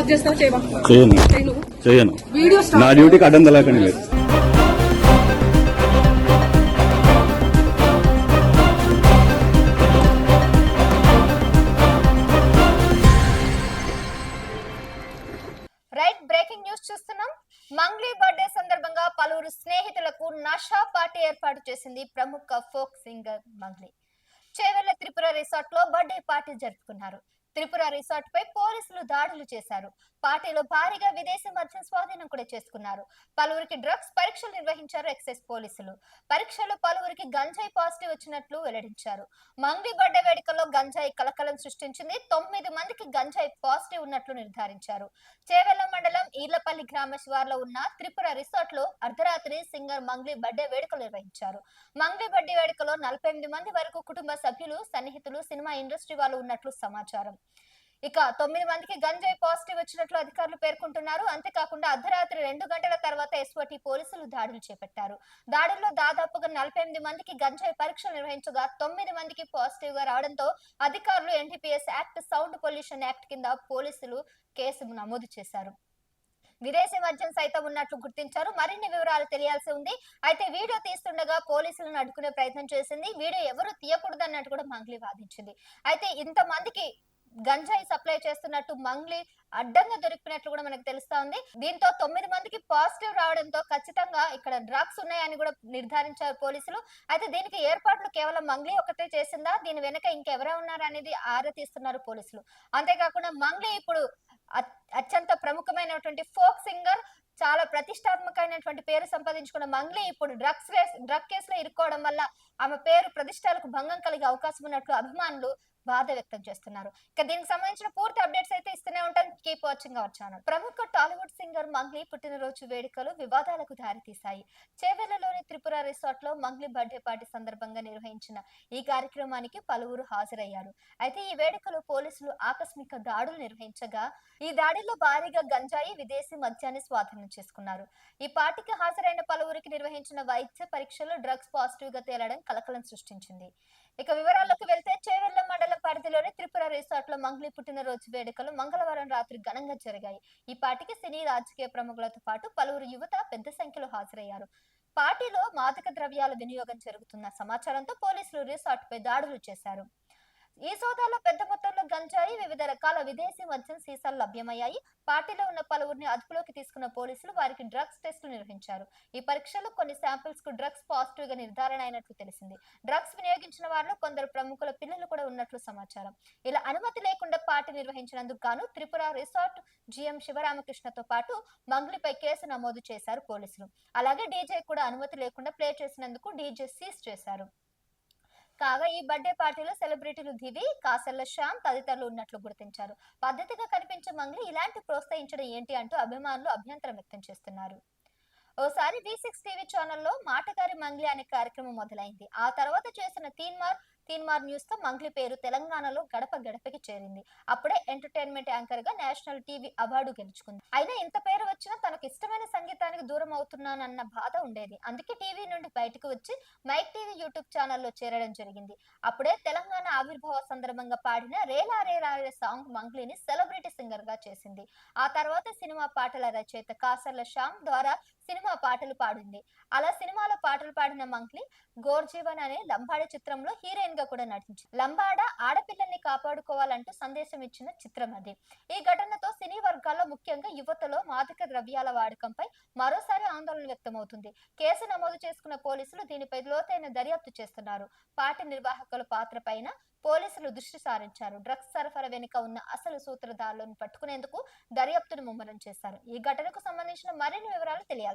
Stop చేస్తావా చేయవా? చేయను చేయను. వీడియో నా డ్యూటీకి అడ్డం తలకండి మీరు. రైట్, బ్రేకింగ్ న్యూస్ చూస్తున్నాం. మంగ్లీ బర్త్డే సందర్భంగా పలువురు స్నేహితులకు నషా పార్టీ ఏర్పాటు చేసింది ప్రముఖ folk singer Mangli. Chevella Tripura resort లో బర్త్డే పార్టీ జరుపుకున్నారు. త్రిపుర రిసార్ట్ పై పోలీసులు దాడులు చేశారు. పార్టీలో భారీగా విదేశీ మద్యం స్వాధీనం కూడా చేసుకున్నారు. పలువురికి డ్రగ్స్ పరీక్షలు నిర్వహించారు ఎక్సైజ్ పోలీసులు. పరీక్షలు పలువురికి గంజాయి పాజిటివ్ వచ్చినట్లు వెల్లడించారు. మంగ్లీ బర్త్డే వేడుకల్లో గంజాయి కలకలం సృష్టించింది. 9 మందికి గంజాయి పాజిటివ్ ఉన్నట్లు నిర్ధారించారు. చేవెళ్ల మండలం ఈర్లపల్లి గ్రామ శివార్లో ఉన్న త్రిపుర రిసార్ట్ లో అర్ధరాత్రి సింగర్ మంగ్లీ బర్త్డే వేడుకలు నిర్వహించారు. మంగ్లీ బర్త్డే వేడుకలో 48 మంది వరకు కుటుంబ సభ్యులు, సన్నిహితులు, సినిమా ఇండస్ట్రీ వాళ్ళు ఉన్నట్లు సమాచారం. ఇక 9 మందికి గంజాయి పాజిటివ్ వచ్చినట్లు అధికారులు పేర్కొంటున్నారు. అంతేకాకుండా అర్ధరాత్రి 2 గంటల తర్వాత ఎస్ఓటీ పోలీసులు దాడులు చేపట్టారు. దాడుల్లో దాదాపుగా 48 మందికి గంజాయి పరీక్షలు నిర్వహించగా 9 మందికి పాజిటివ్ గా రావడంతో అధికారులు NDPS act, sound pollution act కింద పోలీసులు కేసు నమోదు చేశారు. విదేశీ మద్యం సైతం ఉన్నట్లు గుర్తించారు. మరిన్ని వివరాలు తెలియాల్సి ఉంది. అయితే వీడియో తీస్తుండగా పోలీసులను అడ్డుకునే ప్రయత్నం చేసింది. వీడియో ఎవరు తీయకూడదు అన్నట్టు కూడా మంగ్లీ వాదించింది. అయితే ఇంత మందికి గంజాయి సప్లై చేస్తున్నట్టు మంగ్లీ అడ్డంగా దొరికినట్లు కూడా మనకు తెలుస్తా ఉంది. దీంతో 9 మందికి పాజిటివ్ రావడంతో ఖచ్చితంగా ఇక్కడ డ్రగ్స్ ఉన్నాయని కూడా నిర్ధారించారు పోలీసులు. అయితే దీనికి ఏర్పాట్లు కేవలం మంగ్లీ ఒకటే చేసిందా, దీని వెనక ఇంకెవరే ఉన్నారు అనేది ఆరా తీస్తున్నారు పోలీసులు. అంతేకాకుండా మంగ్లీ ఇప్పుడు అత్యంత ప్రముఖమైనటువంటి ఫోక్ సింగర్, చాలా ప్రతిష్టాత్మకమైనటువంటి పేరు సంపాదించుకున్న మంగ్లీ ఇప్పుడు డ్రగ్ కేసులో ఇరుక్కోవడం వల్ల ఆమె పేరు ప్రతిష్టాలకు భంగం కలిగే అవకాశం ఉన్నట్లు అభిమానులు బాధ వ్యక్తం చేస్తున్నారు. ఇక దీనికి సంబంధించిన పూర్తి అప్డేట్స్ అయితే ఇస్తూనే ఉంటాం. Keep watching our channel. ప్రముఖ టాలీవుడ్ సింగర్ మంగ్లీ పుట్టినరోజు వేడుకలు వివాదాలకు దారితీశాయి. చేవెళ్లలోని త్రిపుర రిసార్ట్ లో మంగ్లీ బర్త్డే పార్టీ సందర్భంగా నిర్వహించిన ఈ కార్యక్రమానికి పలువురు హాజరయ్యారు. అయితే ఈ వేడుకలో పోలీసులు ఆకస్మిక దాడులు నిర్వహించగా ఈ దాడిలో భారీగా గంజాయి, విదేశీ మద్యాన్ని స్వాధీనం చేసుకున్నారు. ఈ పార్టీకి హాజరైన పలువురికి నిర్వహించిన వైద్య పరీక్షలు డ్రగ్స్ పాజిటివ్ గా తేలడం కలకలం సృష్టించింది. ఇక వివరాల్లోకి వెళ్తే చేవెళ్ల మండలం పరిధిలోని త్రిపుర రిసార్ట్ లో మంగ్లీ పుట్టినరోజు వేడుకలు మంగళవారం రాత్రి ఘనంగా జరిగాయి. ఈ పార్టీకి సినీ, రాజకీయ ప్రముఖులతో పాటు పలువురు యువత పెద్ద సంఖ్యలో హాజరయ్యారు. పార్టీలో మాదక ద్రవ్యాల వినియోగం జరుగుతున్న సమాచారంతో పోలీసులు రిసార్ట్ పై దాడులు చేశారు. ఈ సోదాలో పెద్ద మొత్తంలో గంజాయి, వివిధ రకాల విదేశీ మద్యం సీసాలు లభ్యమయ్యాయి. పార్టీలో ఉన్న పలువురిని అదుపులోకి తీసుకున్న పోలీసులు వారికి డ్రగ్స్ టెస్టులు నిర్వహించారు. ఈ పరీక్షలో కొన్ని శాంపిల్స్ కు డ్రగ్స్ పాజిటివ్ గా నిర్ధారణ అయినట్లు తెలిసింది. డ్రగ్స్ వినియోగించిన వారిలో కొందరు ప్రముఖుల పిల్లలు కూడా ఉన్నట్లు సమాచారం. ఇలా అనుమతి లేకుండా పార్టీ నిర్వహించినందుకు గాను త్రిపుర రిసార్ట్ జీఎం శివరామకృష్ణతో పాటు మంగ్లీపై కేసు నమోదు చేశారు పోలీసులు. అలాగే డీజే కూడా అనుమతి లేకుండా ప్లే చేసినందుకు డీజే సీజ్ చేశారు. కాగా ఈ బర్త్డే పార్టీలో సెలబ్రిటీలు దివి, కాసర్ల శ్యామ్ తదితరులు ఉన్నట్లు గుర్తించారు. పద్ధతిగా కనిపించే మంగ్లీ ఇలాంటి ప్రోత్సహించడం ఏంటి అంటూ అభిమానులు అభ్యంతరం వ్యక్తం చేస్తున్నారు. ఓసారి V6 టీవీ ఛానల్లో మాటగారి మంగ్లీ అనే కార్యక్రమం మొదలైంది. ఆ తర్వాత చేసిన తీన్మార్ న్యూస్ తో మంగ్లీ పేరు తెలంగాణలో గడప గడపకి చేరింది. అప్పుడే ఎంటర్టైన్మెంట్ యాంకర్ గా నేషనల్ టీవీ అవార్డు గెలుచుకుంది. అయినా ఇంత పేరు వచ్చినా తనకు ఇష్టమైన సంగీతానికి దూరం అవుతున్నానన్న బాధ ఉండేది. అందుకే టీవీ నుండి బయటకు వచ్చి మైక్ టీవీ యూట్యూబ్ ఛానల్లో చేరడం జరిగింది. అప్పుడే తెలంగాణ ఆవిర్భావ సందర్భంగా పాడిన Rela Rela song మంగ్లీని celebrity singer గా చేసింది. ఆ తర్వాత సినిమా పాటల రచయిత కాసర్ల శ్యామ్ ద్వారా సినిమా పాటలు పాడింది. అలా సినిమాలో పాటలు పాడిన మంగ్లీ గోర్జీవన్ అనే లంబాడ చిత్రంలో హీరోయిన్ గా కూడా నటించింది. లంబాడ ఆడపిల్లల్ని కాపాడుకోవాలంటూ సందేశం ఇచ్చిన చిత్రం అది. ఈ ఘటనతో సినీ వర్గాల్లో ముఖ్యంగా యువతలో మాదక ద్రవ్యాల వాడకంపై మరోసారి ఆందోళన వ్యక్తమవుతుంది. కేసు నమోదు చేసుకున్న పోలీసులు దీనిపై లోతైన దర్యాప్తు చేస్తున్నారు. పార్టీ నిర్వాహకుల పాత్ర పైన పోలీసులు దృష్టి సారించారు. డ్రగ్స్ సరఫరా వెనుక ఉన్న అసలు సూత్రధారులను పట్టుకునేందుకు దర్యాప్తును ముమ్మరం చేశారు. ఈ ఘటనకు సంబంధించిన మరిన్ని వివరాలు తెలియాలి.